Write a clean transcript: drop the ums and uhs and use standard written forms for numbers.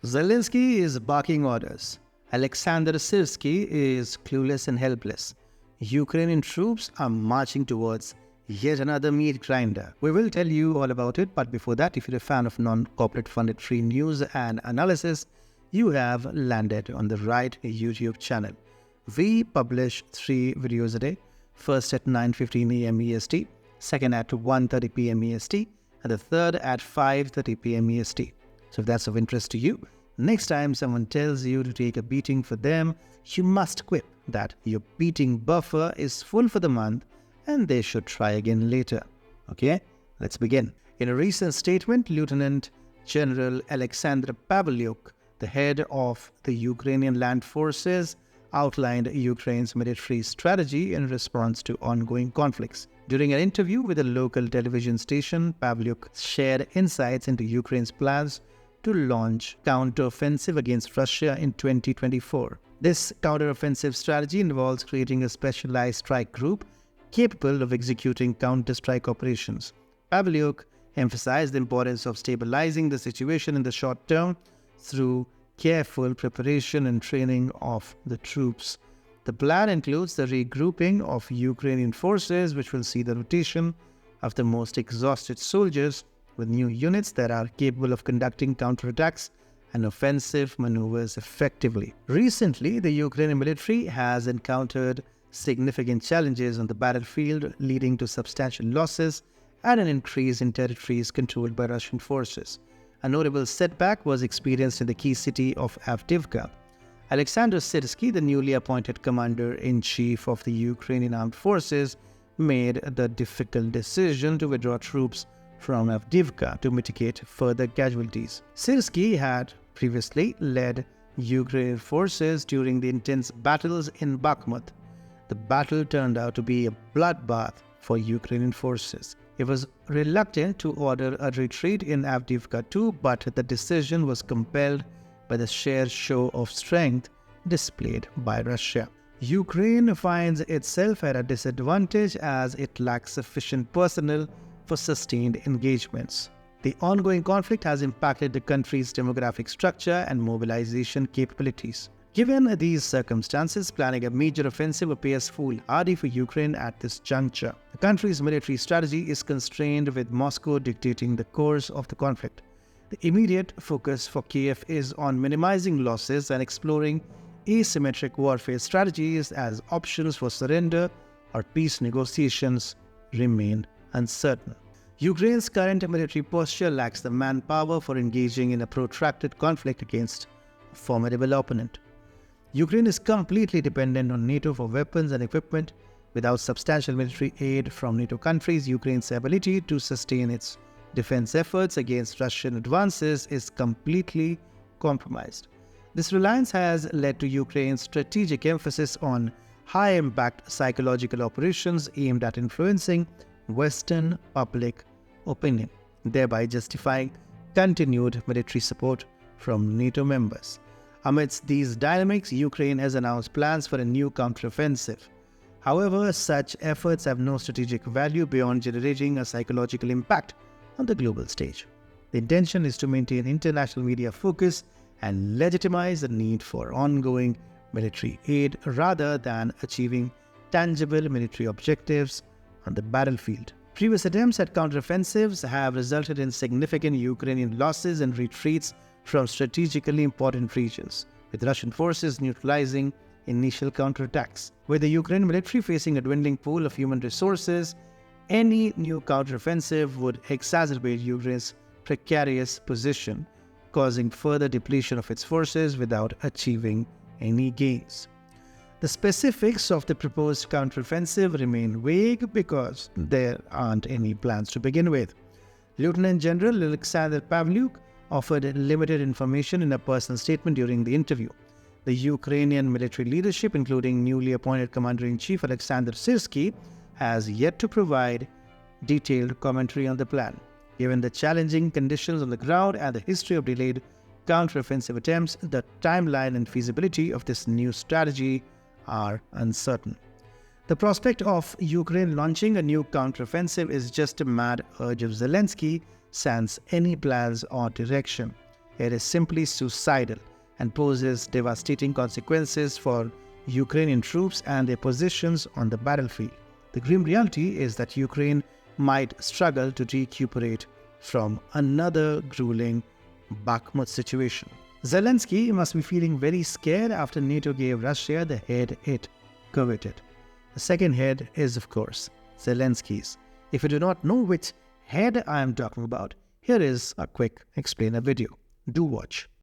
Zelensky is barking orders. Alexander Syrsky is clueless and helpless. Ukrainian troops are marching towards yet another meat grinder. We will tell you all about it, but before that, if you're a fan of non-corporate funded free news and analysis, you have landed on the right YouTube channel. We publish 3 videos a day, first at 9:15 AM EST, second at 1:30 PM EST, and the third at 5:30 PM EST. So if that's of interest to you, next time someone tells you to take a beating for them, you must quip that your beating buffer is full for the month and they should try again later. Okay, let's begin. In a recent statement, Lieutenant General Aleksandr Pavlyuk, the head of the Ukrainian land forces, outlined Ukraine's military strategy in response to ongoing conflicts. During an interview with a local television station, Pavlyuk shared insights into Ukraine's plans to launch counteroffensive against Russia in 2024. This counteroffensive strategy involves creating a specialized strike group capable of executing counter-strike operations. Pavlyuk emphasized the importance of stabilizing the situation in the short term through careful preparation and training of the troops. The plan includes the regrouping of Ukrainian forces, which will see the rotation of the most exhausted soldiers with new units that are capable of conducting counterattacks and offensive maneuvers effectively. Recently, the Ukrainian military has encountered significant challenges on the battlefield, leading to substantial losses and an increase in territories controlled by Russian forces. A notable setback was experienced in the key city of Avdeyevka. Alexander Syrsky, the newly appointed commander-in-chief of the Ukrainian armed forces, made the difficult decision to withdraw troops from Avdeyevka to mitigate further casualties. Syrsky had previously led Ukrainian forces during the intense battles in Bakhmut. The battle turned out to be a bloodbath for Ukrainian forces. It was reluctant to order a retreat in Avdeyevka too, but the decision was compelled by the sheer show of strength displayed by Russia. Ukraine finds itself at a disadvantage as it lacks sufficient personnel for sustained engagements. The ongoing conflict has impacted the country's demographic structure and mobilization capabilities. Given these circumstances, planning a major offensive appears foolhardy for Ukraine at this juncture. The country's military strategy is constrained, with Moscow dictating the course of the conflict. The immediate focus for Kiev is on minimizing losses and exploring asymmetric warfare strategies, as options for surrender or peace negotiations remain uncertain. Ukraine's current military posture lacks the manpower for engaging in a protracted conflict against a formidable opponent. Ukraine is completely dependent on NATO for weapons and equipment. Without substantial military aid from NATO countries, Ukraine's ability to sustain its defense efforts against Russian advances is completely compromised. This reliance has led to Ukraine's strategic emphasis on high-impact psychological operations aimed at influencing Western public opinion, thereby justifying continued military support from NATO members. Amidst these dynamics, Ukraine has announced plans for a new counteroffensive. However, such efforts have no strategic value beyond generating a psychological impact on the global stage. The intention is to maintain international media focus and legitimize the need for ongoing military aid rather than achieving tangible military objectives on the battlefield. Previous attempts at counteroffensives have resulted in significant Ukrainian losses and retreats from strategically important regions, with Russian forces neutralizing initial counterattacks. With the Ukrainian military facing a dwindling pool of human resources, any new counteroffensive would exacerbate Ukraine's precarious position, causing further depletion of its forces without achieving any gains. The specifics of the proposed counteroffensive remain vague because there aren't any plans to begin with. Lieutenant General Aleksandr Pavlyuk offered limited information in a personal statement during the interview. The Ukrainian military leadership, including newly appointed Commander-in-Chief Alexander Syrsky, has yet to provide detailed commentary on the plan. Given the challenging conditions on the ground and the history of delayed counteroffensive attempts, the timeline and feasibility of this new strategy are uncertain. The prospect of Ukraine launching a new counteroffensive is just a mad urge of Zelensky, sans any plans or direction. It is simply suicidal and poses devastating consequences for Ukrainian troops and their positions on the battlefield. The grim reality is that Ukraine might struggle to recuperate from another grueling Bakhmut situation. Zelensky must be feeling very scared after NATO gave Russia the head it coveted. The second head is, of course, Zelensky's. If you do not know which head I am talking about, here is a quick explainer video. Do watch.